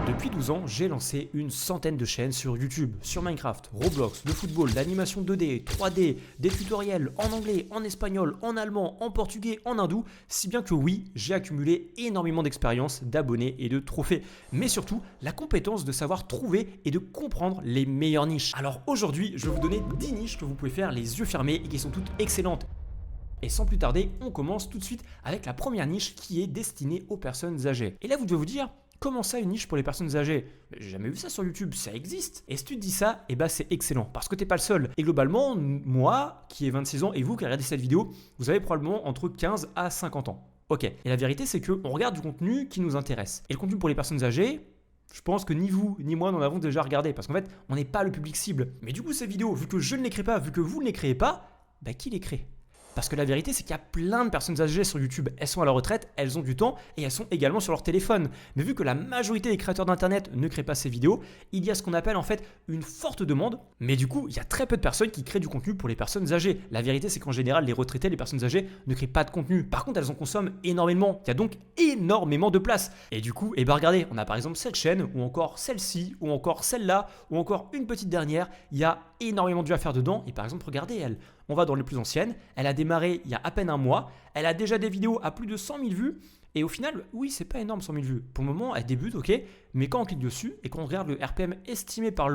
Depuis 12 ans, j'ai lancé une centaine de chaînes sur YouTube, sur Minecraft, Roblox, le football, l'animation 2D, 3D, des tutoriels en anglais, en espagnol, en allemand, en portugais, en hindou, si bien que oui, j'ai accumulé énormément d'expérience, d'abonnés et de trophées, mais surtout la compétence de savoir trouver et de comprendre les meilleures niches. Alors aujourd'hui, je vais vous donner 10 niches que vous pouvez faire les yeux fermés et qui sont toutes excellentes. Et sans plus tarder, on commence tout de suite avec la première niche qui est destinée aux personnes âgées. Et là, vous devez vous dire, comment ça une niche pour les personnes âgées? J'ai jamais vu ça sur YouTube, ça existe. Et si tu te dis ça, eh ben c'est excellent parce que t'es pas le seul. Et globalement, moi qui ai 26 ans et vous qui regardez cette vidéo, vous avez probablement entre 15 à 50 ans. Ok, et la vérité c'est qu'on regarde du contenu qui nous intéresse. Et le contenu pour les personnes âgées, je pense que ni vous ni moi n'en avons déjà regardé parce qu'en fait, on n'est pas le public cible. Mais du coup, ces vidéos, vu que je ne les crée pas, vu que vous ne les créez pas, bah qui les crée? Parce que la vérité, c'est qu'il y a plein de personnes âgées sur YouTube. Elles sont à leur retraite, elles ont du temps et elles sont également sur leur téléphone. Mais vu que la majorité des créateurs d'Internet ne créent pas ces vidéos, il y a ce qu'on appelle en fait une forte demande. Mais du coup, il y a très peu de personnes qui créent du contenu pour les personnes âgées. La vérité, c'est qu'en général, les retraités, les personnes âgées ne créent pas de contenu. Par contre, elles en consomment énormément. Il y a donc énormément de place. Et du coup, regardez, on a par exemple cette chaîne, ou encore celle-ci, ou encore celle-là, ou encore une petite dernière. Il y a énormément de vues à faire dedans. Et par exemple, regardez elle. On va dans les plus anciennes, elle a démarré il y a à peine un mois, elle a déjà des vidéos à plus de 100 000 vues, et au final, oui, c'est pas énorme 100 000 vues. Pour le moment, elle débute, ok, mais quand on clique dessus et qu'on regarde le RPM estimé par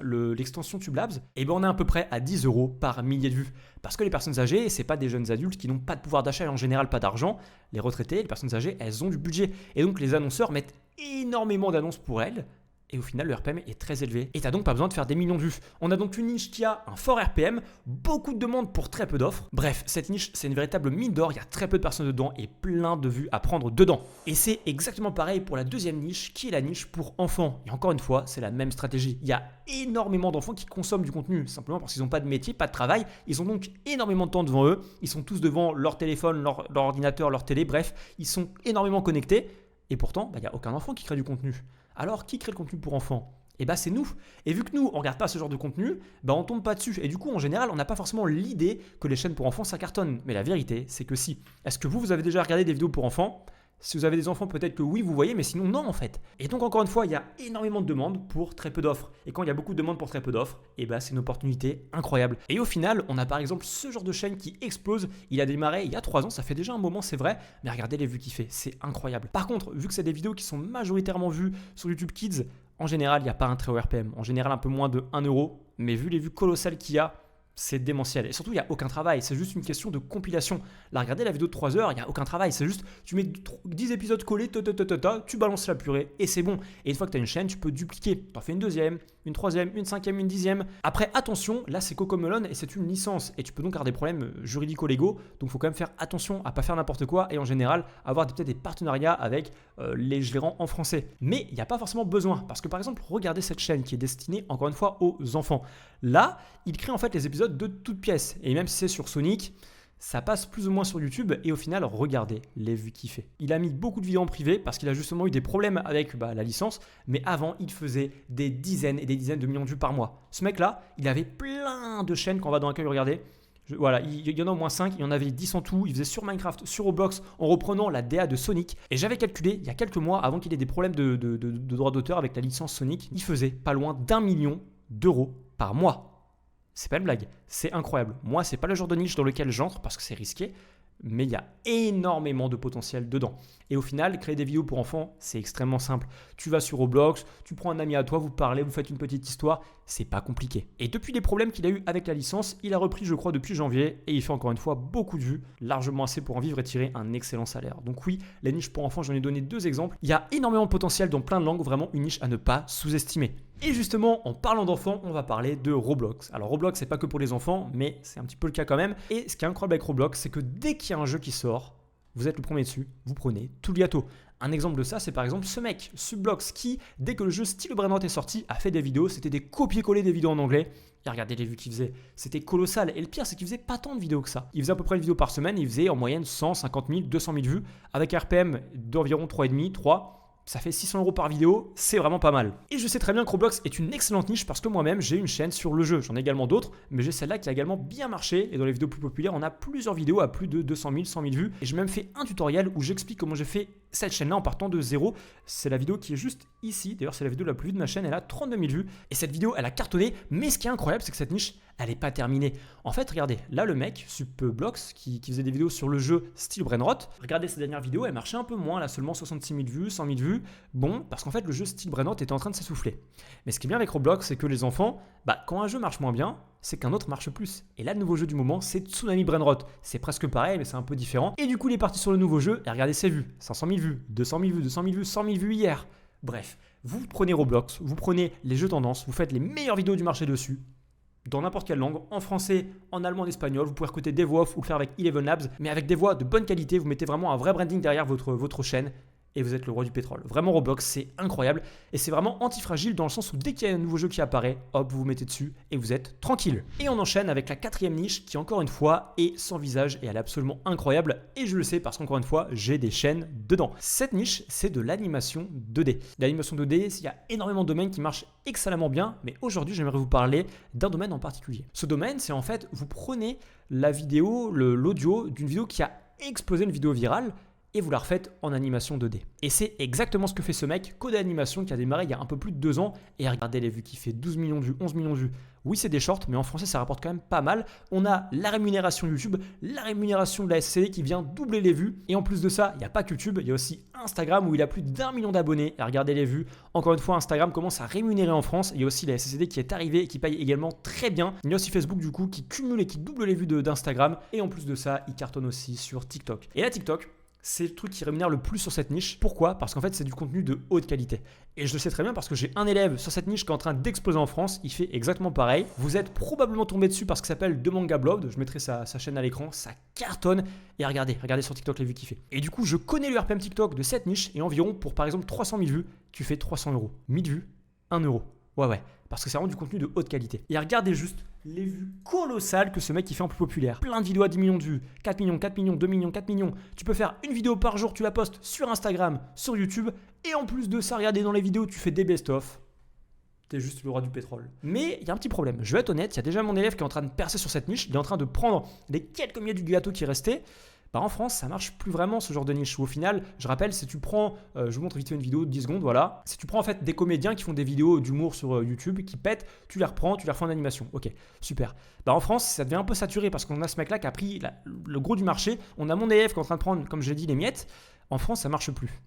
l'extension TubeLabs, eh ben on est à peu près à 10 € par millier de vues. Parce que les personnes âgées, c'est pas des jeunes adultes qui n'ont pas de pouvoir d'achat et en général pas d'argent. Les retraités, les personnes âgées, elles ont du budget. Et donc les annonceurs mettent énormément d'annonces pour elles. Et au final, le RPM est très élevé. Et tu n'as donc pas besoin de faire des millions de vues. On a donc une niche qui a un fort RPM, beaucoup de demandes pour très peu d'offres. Bref, cette niche, c'est une véritable mine d'or. Il y a très peu de personnes dedans et plein de vues à prendre dedans. Et c'est exactement pareil pour la deuxième niche, qui est la niche pour enfants. Et encore une fois, c'est la même stratégie. Il y a énormément d'enfants qui consomment du contenu, simplement parce qu'ils n'ont pas de métier, pas de travail. Ils ont donc énormément de temps devant eux. Ils sont tous devant leur téléphone, leur ordinateur, leur télé. Bref, ils sont énormément connectés. Et pourtant, il n'y a aucun enfant qui crée du contenu. Alors, qui crée le contenu pour enfants? Eh bien, c'est nous. Et vu que nous, on ne regarde pas ce genre de contenu, on ne tombe pas dessus. Et du coup, en général, on n'a pas forcément l'idée que les chaînes pour enfants, ça cartonne. Mais la vérité, c'est que si. Est-ce que vous avez déjà regardé des vidéos pour enfants? Si vous avez des enfants, peut-être que oui, vous voyez, mais sinon, non, en fait. Et donc, encore une fois, il y a énormément de demandes pour très peu d'offres. Et quand il y a beaucoup de demandes pour très peu d'offres, c'est une opportunité incroyable. Et au final, on a par exemple ce genre de chaîne qui explose. Il a démarré il y a 3 ans, ça fait déjà un moment, c'est vrai, mais regardez les vues qu'il fait, c'est incroyable. Par contre, vu que c'est des vidéos qui sont majoritairement vues sur YouTube Kids, en général, il n'y a pas un très haut RPM. En général, un peu moins de 1 €. Mais vu les vues colossales qu'il y a, c'est démentiel. Et surtout, il n'y a aucun travail. C'est juste une question de compilation. Là, regardez la vidéo de 3 heures, il n'y a aucun travail. C'est juste, tu mets 10 épisodes collés, tu balances la purée et c'est bon. Et une fois que tu as une chaîne, tu peux dupliquer. Tu en fais une deuxième, une troisième, une cinquième, une dixième. Après, attention, là, c'est Cocomelon et c'est une licence. Et tu peux donc avoir des problèmes juridico-légaux. Donc, il faut quand même faire attention à ne pas faire n'importe quoi et en général, avoir peut-être des partenariats avec les gérants en français. Mais il n'y a pas forcément besoin. Parce que, par exemple, regardez cette chaîne qui est destinée, encore une fois, aux enfants. Là, il crée en fait les épisodes de toutes pièces. Et même si c'est sur Sonic, ça passe plus ou moins sur YouTube. Et au final, regardez les vues qu'il fait. Il a mis beaucoup de vidéos en privé parce qu'il a justement eu des problèmes avec la licence. Mais avant, il faisait des dizaines et des dizaines de millions de vues par mois. Ce mec-là, il avait plein de chaînes quand on va dans l'accueil regarder. Voilà, il y en a au moins 5, il y en avait 10 en tout, il faisait sur Minecraft, sur Roblox, en reprenant la DA de Sonic. Et j'avais calculé, il y a quelques mois, avant qu'il ait des problèmes de droit d'auteur avec la licence Sonic, il faisait pas loin d'1 million d'euros par mois. C'est pas une blague, c'est incroyable. Moi, c'est pas le genre de niche dans lequel j'entre parce que c'est risqué, mais il y a énormément de potentiel dedans. Et au final, créer des vidéos pour enfants, c'est extrêmement simple. Tu vas sur Roblox, tu prends un ami à toi, vous parlez, vous faites une petite histoire, c'est pas compliqué. Et depuis les problèmes qu'il a eu avec la licence, il a repris, je crois, depuis janvier et il fait encore une fois beaucoup de vues, largement assez pour en vivre et tirer un excellent salaire. Donc oui, les niches pour enfants, j'en ai donné 2 exemples. Il y a énormément de potentiel dans plein de langues, vraiment une niche à ne pas sous-estimer. Et justement, en parlant d'enfants, on va parler de Roblox. Alors Roblox, c'est pas que pour les enfants, mais c'est un petit peu le cas quand même. Et ce qui est incroyable avec Roblox, c'est que dès qu'il y a un jeu qui sort, vous êtes le premier dessus, vous prenez tout le gâteau. Un exemple de ça, c'est par exemple ce mec, Sublox, qui, dès que le jeu Steel Brainrot est sorti, a fait des vidéos. C'était des copier-coller des vidéos en anglais. Et regardez les vues qu'il faisait. C'était colossal. Et le pire, c'est qu'il faisait pas tant de vidéos que ça. Il faisait à peu près une vidéo par semaine. Il faisait en moyenne 150 000, 200 000 vues, avec un RPM d'environ 3,5, 3. Ça fait 600 € par vidéo, c'est vraiment pas mal. Et je sais très bien que Roblox est une excellente niche parce que moi-même j'ai une chaîne sur le jeu. J'en ai également d'autres, mais j'ai celle-là qui a également bien marché. Et dans les vidéos plus populaires, on a plusieurs vidéos à plus de 200 000, 100 000 vues. Et j'ai même fait un tutoriel où j'explique comment j'ai fait cette chaîne-là en partant de zéro. C'est la vidéo qui est juste ici. D'ailleurs, c'est la vidéo la plus vue de ma chaîne. Elle a 32 000 vues. Et cette vidéo, elle a cartonné. Mais ce qui est incroyable, c'est que cette niche, elle n'est pas terminée. En fait, regardez, là, le mec, Supblox, qui faisait des vidéos sur le jeu style Brainrot, regardez ses dernières vidéos, elle marchait un peu moins. Elle a seulement 66 000 vues, 100 000 vues. Bon, parce qu'en fait, le jeu style Brainrot était en train de s'essouffler. Mais ce qui est bien avec Roblox, c'est que les enfants, quand un jeu marche moins bien, c'est qu'un autre marche plus. Et là, le nouveau jeu du moment, c'est Tsunami Brainrot. C'est presque pareil, mais c'est un peu différent. Et du coup, il est parti sur le nouveau jeu et regardez ses vues. 500 000 vues, 200 000 vues, 200 000 vues, 100 000 vues hier. Bref, vous prenez Roblox, vous prenez les jeux tendances, vous faites les meilleures vidéos du marché dessus, dans n'importe quelle langue, en français, en allemand, en espagnol, vous pouvez recruter des voix off ou le faire avec Eleven Labs, mais avec des voix de bonne qualité, vous mettez vraiment un vrai branding derrière votre chaîne. Et vous êtes le roi du pétrole. Vraiment, Roblox, c'est incroyable. Et c'est vraiment antifragile dans le sens où dès qu'il y a un nouveau jeu qui apparaît, hop, vous vous mettez dessus et vous êtes tranquille. Et on enchaîne avec la 4e niche qui, encore une fois, est sans visage et elle est absolument incroyable. Et je le sais parce qu'encore une fois, j'ai des chaînes dedans. Cette niche, c'est de l'animation 2D. L'animation 2D, il y a énormément de domaines qui marchent excellemment bien. Mais aujourd'hui, j'aimerais vous parler d'un domaine en particulier. Ce domaine, c'est en fait, vous prenez la vidéo, l'audio d'une vidéo qui a explosé, une vidéo virale, et vous la refaites en animation 2D. Et c'est exactement ce que fait ce mec, Code Animation, qui a démarré il y a un peu plus de 2 ans. Et regardez les vues qui fait 12 millions de vues, 11 millions de vues. Oui, c'est des shorts, mais en français, ça rapporte quand même pas mal. On a la rémunération YouTube, la rémunération de la SCD qui vient doubler les vues. Et en plus de ça, il n'y a pas que YouTube, il y a aussi Instagram où il a plus d'1 million d'abonnés. Et regardez les vues. Encore une fois, Instagram commence à rémunérer en France. Il y a aussi la SCD qui est arrivée et qui paye également très bien. Il y a aussi Facebook du coup qui cumule et qui double les vues d'Instagram. Et en plus de ça, il cartonne aussi sur TikTok. Et là, TikTok, c'est le truc qui rémunère le plus sur cette niche. Pourquoi ? Parce qu'en fait, c'est du contenu de haute qualité. Et je le sais très bien parce que j'ai un élève sur cette niche qui est en train d'exploser en France. Il fait exactement pareil. Vous êtes probablement tombé dessus parce qu'il s'appelle The Manga Blob. Je mettrai sa chaîne à l'écran. Ça cartonne. Et regardez sur TikTok les vues qu'il fait. Et du coup, je connais le RPM TikTok de cette niche. Et environ, pour par exemple 300 000 vues, tu fais 300 €. 1000 vues, 1 €. Ouais. Parce que c'est vraiment du contenu de haute qualité. Et regardez juste les vues colossales que ce mec qui fait en plus populaire. Plein de vidéos à 10 millions de vues, 4 millions, 4 millions, 2 millions, 4 millions. Tu peux faire une vidéo par jour, tu la postes sur Instagram, sur YouTube. Et en plus de ça, regardez dans les vidéos, tu fais des best-of. T'es juste le roi du pétrole. Mais il y a un petit problème. Je vais être honnête, il y a déjà mon élève qui est en train de percer sur cette niche. Il est en train de prendre les quelques miettes du gâteau qui restaient. En France, ça marche plus vraiment ce genre de niche. Au final, je rappelle, si tu prends, je vous montre vite fait une vidéo de 10 secondes, voilà. Si tu prends en fait des comédiens qui font des vidéos d'humour sur YouTube, qui pètent, tu les reprends, tu les refais en animation. Ok, super. En France, ça devient un peu saturé parce qu'on a ce mec-là qui a pris le gros du marché. On a mon élève qui est en train de prendre, comme j'ai dit, les miettes. En France, ça marche plus.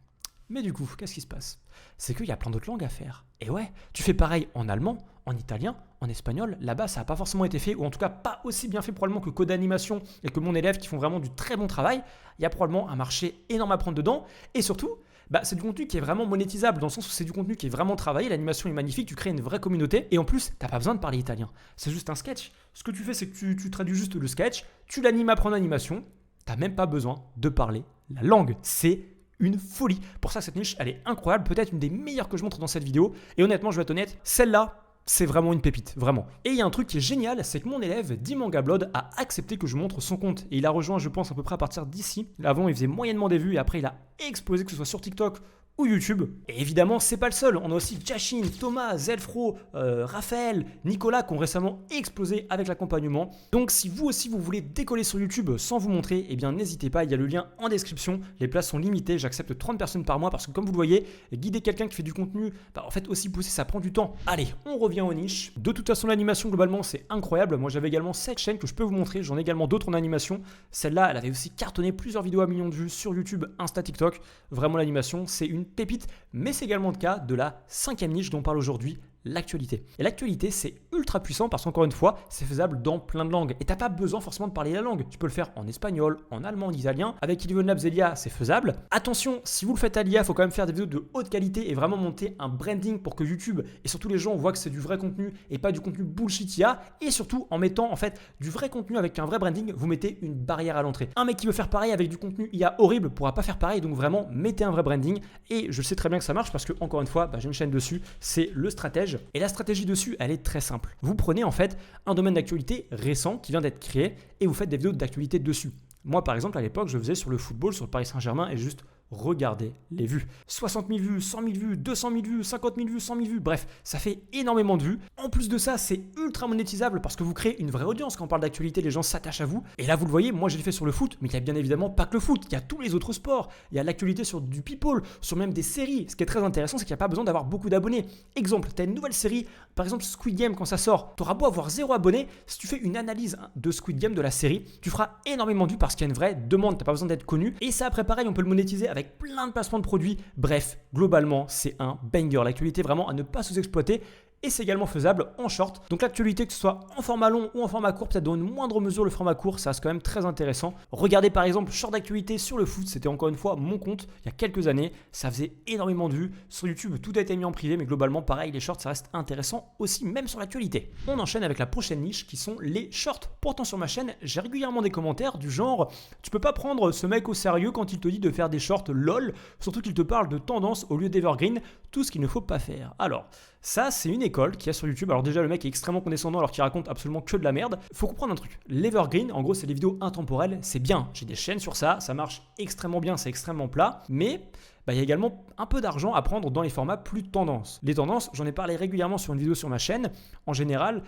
Mais du coup, qu'est-ce qui se passe ? C'est qu'il y a plein d'autres langues à faire. Et ouais, tu fais pareil en allemand, en italien, en espagnol. Là-bas, ça n'a pas forcément été fait, ou en tout cas pas aussi bien fait probablement que Code Animation et que mon élève qui font vraiment du très bon travail. Il y a probablement un marché énorme à prendre dedans. Et surtout, c'est du contenu qui est vraiment monétisable, dans le sens où c'est du contenu qui est vraiment travaillé. L'animation est magnifique, tu crées une vraie communauté. Et en plus, tu n'as pas besoin de parler italien. C'est juste un sketch. Ce que tu fais, c'est que tu traduis juste le sketch, tu l'animes après en animation. Tu n'as même pas besoin de parler la langue. C'est une folie. Pour ça, cette niche, elle est incroyable, peut-être une des meilleures que je montre dans cette vidéo. Et honnêtement, je vais être honnête, celle-là, c'est vraiment une pépite, vraiment. Et il y a un truc qui est génial, c'est que mon élève, The Manga Blood, a accepté que je montre son compte. Et il a rejoint, je pense, à peu près à partir d'ici. Avant, il faisait moyennement des vues et après, il a explosé, que ce soit sur TikTok ou YouTube. Et évidemment, c'est pas le seul. On a aussi Jashin, Thomas, Zelfro, Raphaël, Nicolas qui ont récemment explosé avec l'accompagnement. Donc si vous aussi vous voulez décoller sur YouTube sans vous montrer, eh bien n'hésitez pas, il y a le lien en description. Les places sont limitées, j'accepte 30 personnes par mois parce que comme vous le voyez, guider quelqu'un qui fait du contenu, en fait aussi pousser, ça prend du temps. Allez, on revient aux niches. De toute façon, l'animation globalement, c'est incroyable. Moi, j'avais également cette chaîne que je peux vous montrer. J'en ai également d'autres en animation. Celle-là, elle avait aussi cartonné plusieurs vidéos à millions de vues sur YouTube, Insta, TikTok. Vraiment, l'animation, c'est une pépite, mais c'est également le cas de la 5e niche dont on parle aujourd'hui, l'actualité. Et l'actualité, c'est ultra puissant parce qu'encore une fois, c'est faisable dans plein de langues. Et t'as pas besoin forcément de parler la langue. Tu peux le faire en espagnol, en allemand, en italien. Avec Eleven Labs et l'IA, c'est faisable. Attention, si vous le faites à l'IA, il faut quand même faire des vidéos de haute qualité et vraiment monter un branding pour que YouTube et surtout les gens voient que c'est du vrai contenu et pas du contenu bullshit IA. Et surtout, en mettant en fait du vrai contenu avec un vrai branding, vous mettez une barrière à l'entrée. Un mec qui veut faire pareil avec du contenu IA horrible pourra pas faire pareil. Donc vraiment, mettez un vrai branding. Et je sais très bien que ça marche parce que, encore une fois, j'ai une chaîne dessus, c'est Le Stratège. Et la stratégie dessus, elle est très simple. Vous prenez en fait un domaine d'actualité récent qui vient d'être créé et vous faites des vidéos d'actualité dessus. Moi, par exemple, à l'époque, je faisais sur le football, sur le Paris Saint-Germain et juste regardez les vues. 60 000 vues, 100 000 vues, 200 000 vues, 50 000 vues, 100 000 vues, bref, ça fait énormément de vues. En plus de ça, c'est ultra monétisable parce que vous créez une vraie audience. Quand on parle d'actualité, les gens s'attachent à vous. Et là, vous le voyez, moi je l'ai fait sur le foot, mais il y a bien évidemment pas que le foot, il y a tous les autres sports. Il y a l'actualité sur du people, sur même des séries. Ce qui est très intéressant, c'est qu'il n'y a pas besoin d'avoir beaucoup d'abonnés. Exemple, tu as une nouvelle série, par exemple Squid Game, quand ça sort, tu auras beau avoir 0 abonnés, si tu fais une analyse de Squid Game, de la série, tu feras énormément de vues parce qu'il y a une vraie demande, tu n'as pas besoin d'être connu. Et ça, après pareil, on peut le monétiser avec plein de placements de produits. Bref, globalement, c'est un banger. L'actualité vraiment à ne pas sous-exploiter. Et c'est également faisable en short. Donc l'actualité, que ce soit en format long ou en format court, peut-être dans une moindre mesure le format court, ça reste quand même très intéressant. Regardez par exemple short d'actualité sur le foot, c'était encore une fois mon compte il y a quelques années, ça faisait énormément de vues. Sur YouTube, tout a été mis en privé, mais globalement pareil, les shorts ça reste intéressant aussi, même sur l'actualité. On enchaîne avec la prochaine niche qui sont les shorts. Pourtant sur ma chaîne, j'ai régulièrement des commentaires du genre tu peux pas prendre ce mec au sérieux quand il te dit de faire des shorts lol, surtout qu'il te parle de tendance au lieu d'evergreen, tout ce qu'il ne faut pas faire. Alors, ça, c'est une école qui a sur YouTube. Alors déjà, le mec est extrêmement condescendant alors qu'il raconte absolument que de la merde. Faut comprendre un truc. L'Evergreen, en gros, c'est les vidéos intemporelles. C'est bien. J'ai des chaînes sur ça. Ça marche extrêmement bien. C'est extrêmement plat. Mais il y a également un peu d'argent à prendre dans les formats plus tendance. Les tendances, j'en ai parlé régulièrement sur une vidéo sur ma chaîne. En général,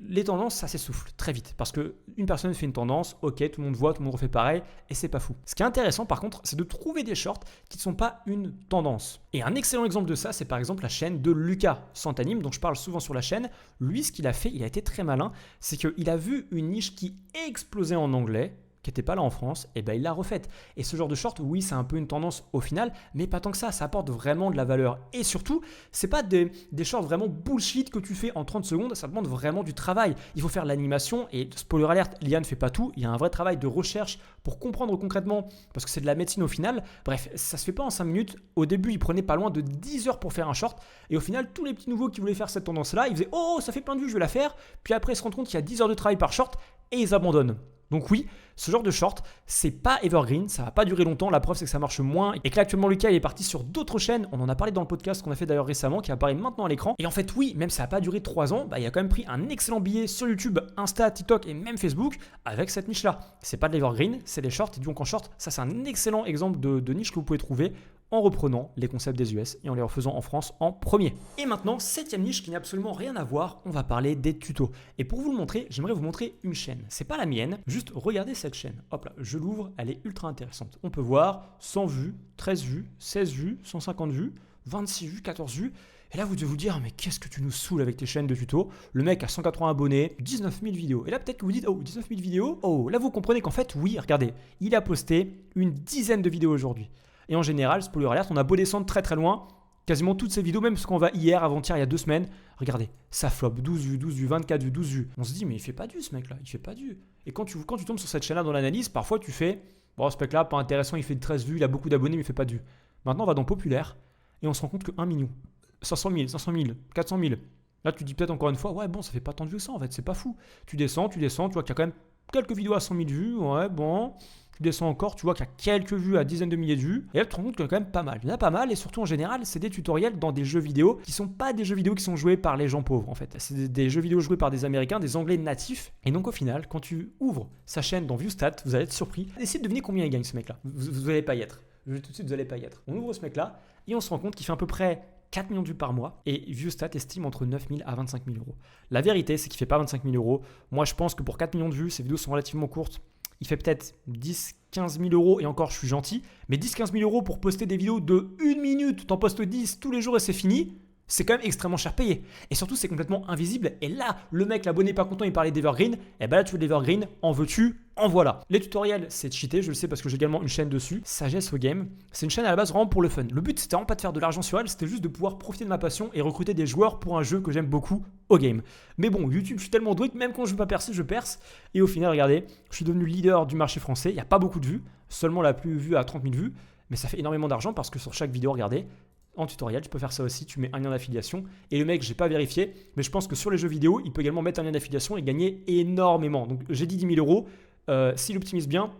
les tendances, ça s'essouffle très vite. Parce qu'une personne fait une tendance, ok, tout le monde voit, tout le monde refait pareil, et c'est pas fou. Ce qui est intéressant par contre, c'est de trouver des shorts qui ne sont pas une tendance. Et un excellent exemple de ça, c'est par exemple la chaîne de Lucas Santanime, dont je parle souvent sur la chaîne. Lui, ce qu'il a fait, il a été très malin, c'est qu'il a vu une niche qui explosait en anglais, qui n'était pas là en France, et il l'a refaite. Et ce genre de short, oui, c'est un peu une tendance au final, mais pas tant que ça apporte vraiment de la valeur. Et surtout, c'est pas des shorts vraiment bullshit que tu fais en 30 secondes, ça demande vraiment du travail. Il faut faire l'animation, et spoiler alert, l'IA ne fait pas tout, il y a un vrai travail de recherche pour comprendre concrètement, parce que c'est de la médecine au final. Bref, ça se fait pas en 5 minutes. Au début, il prenait pas loin de 10 heures pour faire un short, et au final, tous les petits nouveaux qui voulaient faire cette tendance-là, ils faisaient « Oh, ça fait plein de vues, je vais la faire », puis après, ils se rendent compte qu'il y a 10 heures de travail par short, et ils abandonnent. Donc oui, ce genre de short, c'est pas evergreen, ça va pas durer longtemps, la preuve c'est que ça marche moins et que là actuellement Lucas il est parti sur d'autres chaînes, on en a parlé dans le podcast qu'on a fait d'ailleurs récemment qui apparaît maintenant à l'écran. Et en fait oui, même ça n'a pas duré 3 ans, il a quand même pris un excellent billet sur YouTube, Insta, TikTok et même Facebook avec cette niche là. C'est pas de l'evergreen, c'est des shorts et donc en short, ça c'est un excellent exemple de niche que vous pouvez trouver en reprenant les concepts des US et en les refaisant en France en premier. Et maintenant, 7ème niche qui n'a absolument rien à voir, on va parler des tutos. Et pour vous le montrer, j'aimerais vous montrer une chaîne. C'est pas la mienne, juste regardez cette chaîne. Hop là, je l'ouvre, elle est ultra intéressante. On peut voir 100 vues, 13 vues, 16 vues, 150 vues, 26 vues, 14 vues. Et là, vous devez vous dire, mais qu'est-ce que tu nous saoules avec tes chaînes de tutos? Le mec a 180 abonnés, 19 000 vidéos. Et là, peut-être que vous dites, oh, 19 000 vidéos? Oh, là, vous comprenez qu'en fait, oui, regardez, il a posté une dizaine de vidéos aujourd'hui. Et en général, spoiler alert, on a beau descendre très très loin, quasiment toutes ces vidéos, même parce qu'on va hier, avant-hier, il y a 2 semaines, regardez, ça flop, 12 vues, 12 vues, 24 vues, 12 vues. On se dit, mais il fait pas de vues ce mec-là, il fait pas de vues. Et quand tu tombes sur cette chaîne-là dans l'analyse, parfois tu fais, bon, ce mec-là, pas intéressant, il fait 13 vues, il a beaucoup d'abonnés, mais il fait pas de vues. Maintenant, on va dans populaire et on se rend compte que 1 million, 500 000, 500 000, 400 000. Là, tu dis peut-être encore une fois, ouais, bon, ça fait pas tant de vues que ça en fait, c'est pas fou. Tu descends, tu vois qu'il y a quand même quelques vidéos à 100 000 vues, ouais, bon. Tu descends encore, tu vois qu'il y a quelques vues à dizaines de milliers de vues. Et là, tu te rends compte qu'il y en a quand même pas mal. Il y en a pas mal et surtout en général, c'est des tutoriels dans des jeux vidéo qui sont pas des jeux vidéo qui sont joués par les gens pauvres en fait. C'est des jeux vidéo joués par des Américains, des Anglais natifs. Et donc au final, quand tu ouvres sa chaîne dans Viewstat, vous allez être surpris. Essayez de deviner combien il gagne ce mec-là. Vous n'allez pas y être. Je vais tout de suite, vous n'allez pas y être. On ouvre ce mec-là et on se rend compte qu'il fait à peu près 4 millions de vues par mois et Viewstat estime entre 9 000 à 25 000 euros. La vérité, c'est qu'il ne fait pas 25 000 euros. Moi, je pense que pour 4 millions de vues, ces vidéos sont relativement courtes. Il fait peut-être 10-15 000 euros et encore, je suis gentil. Mais 10-15 000 euros pour poster des vidéos de 1 minute, t'en postes 10 tous les jours et c'est fini. C'est quand même extrêmement cher payé. Et surtout, c'est complètement invisible. Et là, le mec, l'abonné pas content, il parlait d'Evergreen. Et là, tu veux de l'Evergreen, en veux-tu? En voilà. Les tutoriels, c'est cheaté, je le sais parce que j'ai également une chaîne dessus. Sagesse au game. C'est une chaîne à la base vraiment pour le fun. Le but, c'était vraiment pas de faire de l'argent sur elle, c'était juste de pouvoir profiter de ma passion et recruter des joueurs pour un jeu que j'aime beaucoup, au game. Mais bon, YouTube, je suis tellement doué que même quand je veux pas percer, je perce. Et au final, regardez, je suis devenu leader du marché français. Il n'y a pas beaucoup de vues, seulement la plus vue à 30 000 vues. Mais ça fait énormément d'argent parce que sur chaque vidéo, regardez, en tutoriel, tu peux faire ça aussi, tu mets un lien d'affiliation. Et le mec, j'ai pas vérifié, mais je pense que sur les jeux vidéo, il peut également mettre un lien d'affiliation et gagner énormément. Donc j'ai dit 10 000 euros. S'il optimise bien,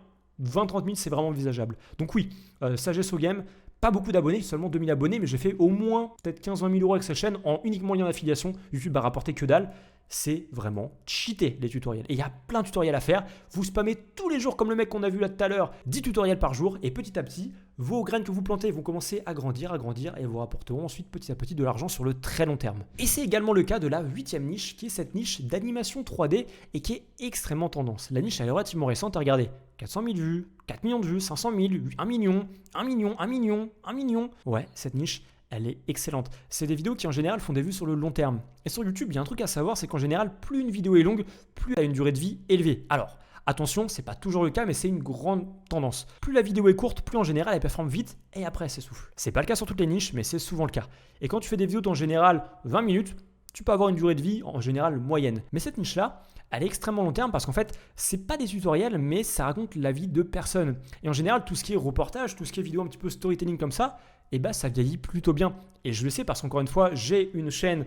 20-30 000, c'est vraiment envisageable. Donc oui, sagesse au game, pas beaucoup d'abonnés, seulement 2000 abonnés, mais j'ai fait au moins peut-être 15-20 000 euros avec cette chaîne en uniquement lien d'affiliation. YouTube va rapporter que dalle. c'est vraiment cheater les tutoriels. Et il y a plein de tutoriels à faire. Vous spammez tous les jours comme le mec qu'on a vu là tout à l'heure, 10 tutoriels par jour et petit à petit, vos graines que vous plantez vont commencer à grandir et vous rapporteront ensuite petit à petit de l'argent sur le très long terme. Et c'est également le cas de la 8e niche qui est cette niche d'animation 3D et qui est extrêmement tendance. La niche elle est relativement récente, regardez, 400 000 vues, 4 millions de vues, 500 000, 1 million, 1 million, 1 million, 1 million. Ouais, cette niche, elle est excellente. C'est des vidéos qui en général font des vues sur le long terme. Et sur YouTube, il y a un truc à savoir, c'est qu'en général, plus une vidéo est longue, plus elle a une durée de vie élevée. Alors, attention, c'est pas toujours le cas, mais c'est une grande tendance. Plus la vidéo est courte, plus en général elle performe vite et après elle s'essouffle. C'est pas le cas sur toutes les niches, mais c'est souvent le cas. Et quand tu fais des vidéos d'en général 20 minutes, tu peux avoir une durée de vie en général moyenne. Mais cette niche-là, elle est extrêmement long terme parce qu'en fait, c'est pas des tutoriels, mais ça raconte la vie de personnes. Et en général, tout ce qui est reportage, tout ce qui est vidéo un petit peu storytelling comme ça, eh ben, ça vieillit plutôt bien. Et je le sais parce qu'encore une fois, j'ai une chaîne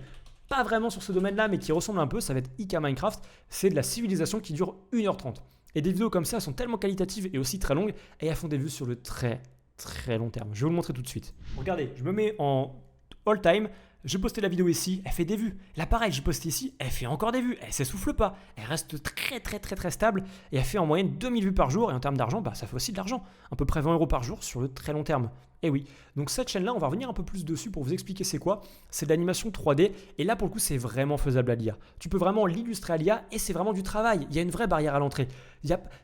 pas vraiment sur ce domaine-là, mais qui ressemble un peu, ça va être IK Minecraft, c'est de la civilisation qui dure 1h30. Et des vidéos comme ça sont tellement qualitatives et aussi très longues, et elles font des vues sur le très très long terme. Je vais vous le montrer tout de suite. Regardez, je me mets en all time, je postais la vidéo ici, elle fait des vues. Là pareil, je poste ici, elle fait encore des vues, elle s'essouffle pas, elle reste très stable et elle fait en moyenne 2000 vues par jour et en termes d'argent, ça fait aussi de l'argent, à peu près 20 € par jour sur le très long terme. Et oui, donc cette chaîne-là, on va revenir un peu plus dessus pour vous expliquer c'est quoi. C'est de l'animation 3D et là pour le coup c'est vraiment faisable à l'IA. Tu peux vraiment l'illustrer à l'IA et c'est vraiment du travail. Il y a une vraie barrière à l'entrée.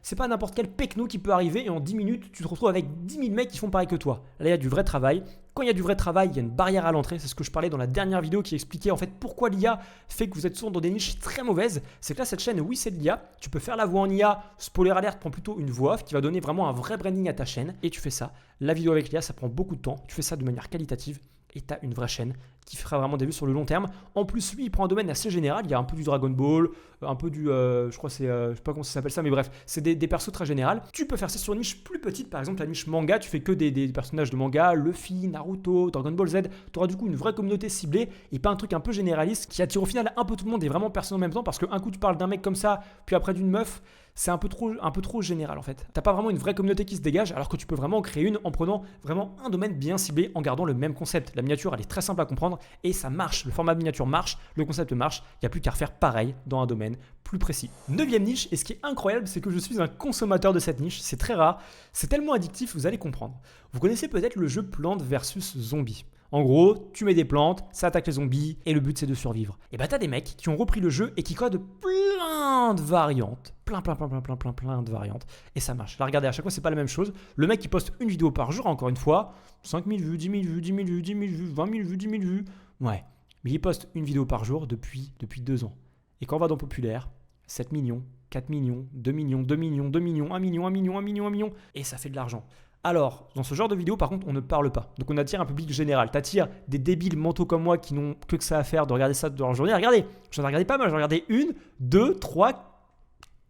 C'est pas n'importe quel pecno qui peut arriver et en 10 minutes tu te retrouves avec 10 000 mecs qui font pareil que toi. Là il y a du vrai travail. Quand il y a du vrai travail, il y a une barrière à l'entrée. C'est ce que je parlais dans la dernière vidéo qui expliquait en fait pourquoi l'IA fait que vous êtes souvent dans des niches très mauvaises. C'est que là cette chaîne, oui c'est de l'IA. Tu peux faire la voix en IA. Spoiler alert, prends plutôt une voix off qui va donner vraiment un vrai branding à ta chaîne et tu fais ça. La vidéo avec l'IA, ça prend beaucoup de temps. Tu fais ça de manière qualitative et tu as une vraie chaîne qui fera vraiment des vues sur le long terme. En plus, lui, il prend un domaine assez général. Il y a un peu du Dragon Ball, un peu du... je crois que c'est... je sais pas comment ça s'appelle ça, mais bref, c'est des persos très généraux. Tu peux faire ça sur une niche plus petite. Par exemple, la niche manga, tu fais que des personnages de manga, Luffy, Naruto, Dragon Ball Z. Tu auras du coup une vraie communauté ciblée et pas un truc un peu généraliste qui attire au final un peu tout le monde et vraiment personne en même temps parce qu'un coup, tu parles d'un mec comme ça, puis après d'une meuf. C'est un peu trop général en fait. T'as pas vraiment une vraie communauté qui se dégage alors que tu peux vraiment en créer une en prenant vraiment un domaine bien ciblé en gardant le même concept. La miniature elle est très simple à comprendre et ça marche. Le format de miniature marche, le concept marche. Il n'y a plus qu'à refaire pareil dans un domaine plus précis. 9e niche, et ce qui est incroyable c'est que je suis un consommateur de cette niche. C'est très rare, c'est tellement addictif, vous allez comprendre. Vous connaissez peut-être le jeu Plants vs Zombies. En gros, tu mets des plantes, ça attaque les zombies et le but c'est de survivre. Et bah t'as des mecs qui ont repris le jeu et qui codent plein de variantes. Plein de variantes. Et ça marche. Là regardez, à chaque fois c'est pas la même chose. Le mec qui poste une vidéo par jour, encore une fois, 5000 vues, 10 000 vues, 10 000 vues, 10 000 vues, 20 000 vues, 10 000 vues. Ouais. Mais il poste une vidéo par jour depuis 2 ans. Et quand on va dans Populaire, 7 millions, 4 millions, 2 millions, 2 millions, 2 millions, 1 million, 1 million, 1 million, 1 million. Et ça fait de l'argent. Alors, dans ce genre de vidéo, par contre, on ne parle pas. Donc, on attire un public général. T'attires des débiles mentaux comme moi qui n'ont que ça à faire de regarder ça dans leur journée. Regardez, j'en ai regardé pas mal. J'en ai regardé 1, 2, 3,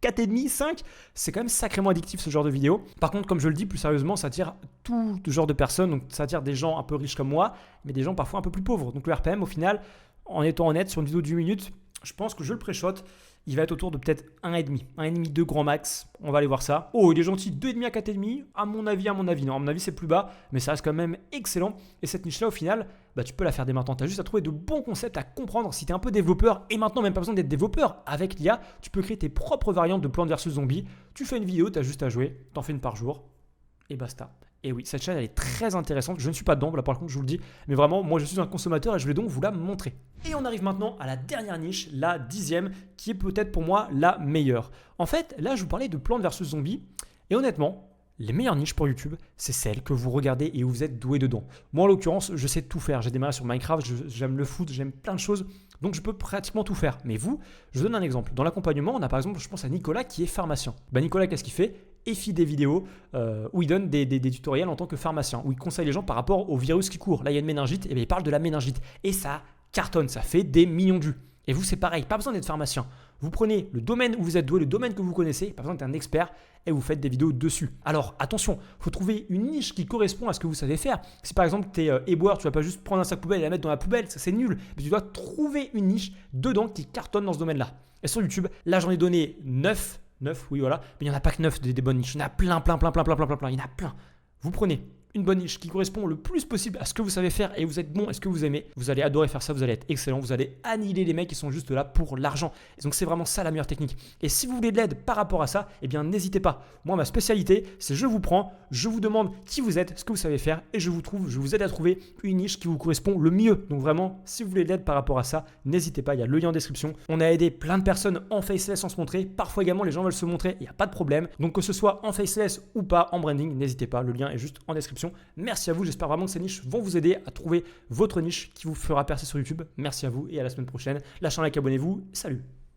4,5, 5. C'est quand même sacrément addictif ce genre de vidéo. Par contre, comme je le dis, plus sérieusement, ça attire tout genre de personnes. Donc, ça attire des gens un peu riches comme moi, mais des gens parfois un peu plus pauvres. Donc, le RPM, au final, en étant honnête, sur une vidéo de 8 minutes, je pense que je le pré-shot. Il va être autour de peut-être 1,5, 1,5, 2 grand max. On va aller voir ça. Oh, il est gentil, 2,5 à 4,5. À mon avis. Non, à mon avis, c'est plus bas, mais ça reste quand même excellent. Et cette niche-là, au final, tu peux la faire dès maintenant. Tu as juste à trouver de bons concepts à comprendre si tu es un peu développeur. Et maintenant, même pas besoin d'être développeur. Avec l'IA, tu peux créer tes propres variantes de Plants vs Zombies. Tu fais une vidéo, tu as juste à jouer. Tu en fais une par jour. Et basta. Et oui, cette chaîne, elle est très intéressante. Je ne suis pas dedans, là par contre, je vous le dis. Mais vraiment, moi, je suis un consommateur et je vais donc vous la montrer. Et on arrive maintenant à la dernière niche, la 10e, qui est peut-être pour moi la meilleure. En fait, là, je vous parlais de Plants vs Zombies. Et honnêtement, les meilleures niches pour YouTube, c'est celles que vous regardez et où vous êtes doué dedans. Moi, en l'occurrence, je sais tout faire. J'ai démarré sur Minecraft, j'aime le foot, j'aime plein de choses. Donc, je peux pratiquement tout faire. Mais vous, je vous donne un exemple. Dans l'accompagnement, on a par exemple, je pense à Nicolas qui est pharmacien. Nicolas, qu'est-ce qu'il fait ? Il fait des vidéos où il donne des tutoriels en tant que pharmacien, où il conseille les gens par rapport au virus qui court. Là, il y a une méningite, et bien, il parle de la méningite. Et ça cartonne, ça fait des millions de vues. Et vous, c'est pareil, pas besoin d'être pharmacien. Vous prenez le domaine où vous êtes doué, le domaine que vous connaissez, pas besoin d'être un expert, et vous faites des vidéos dessus. Alors attention, il faut trouver une niche qui correspond à ce que vous savez faire. Si par exemple tu es éboueur, tu ne vas pas juste prendre un sac poubelle et la mettre dans la poubelle, ça c'est nul. Mais tu dois trouver une niche dedans qui cartonne dans ce domaine-là. Et sur YouTube, là j'en ai donné 9, oui voilà, mais il n'y en a pas que 9 des bonnes niches. Il y en a plein. Il y en a plein. Vous prenez une bonne niche qui correspond le plus possible à ce que vous savez faire et vous êtes bon et ce que vous aimez, vous allez adorer faire ça, vous allez être excellent, vous allez annihiler les mecs qui sont juste là pour l'argent. Et donc c'est vraiment ça la meilleure technique. Et si vous voulez de l'aide par rapport à ça, eh bien n'hésitez pas. Moi, ma spécialité, c'est je vous prends, je vous demande qui vous êtes, ce que vous savez faire et je vous aide à trouver une niche qui vous correspond le mieux. Donc vraiment, si vous voulez de l'aide par rapport à ça, n'hésitez pas, il y a le lien en description. On a aidé plein de personnes en faceless sans se montrer. Parfois également, les gens veulent se montrer, il n'y a pas de problème. Donc que ce soit en faceless ou pas, en branding, n'hésitez pas, le lien est juste en description. Merci à vous, j'espère vraiment que ces niches vont vous aider à trouver votre niche qui vous fera percer sur YouTube. Merci à vous et à la semaine prochaine. Lâchez un like, abonnez-vous, salut!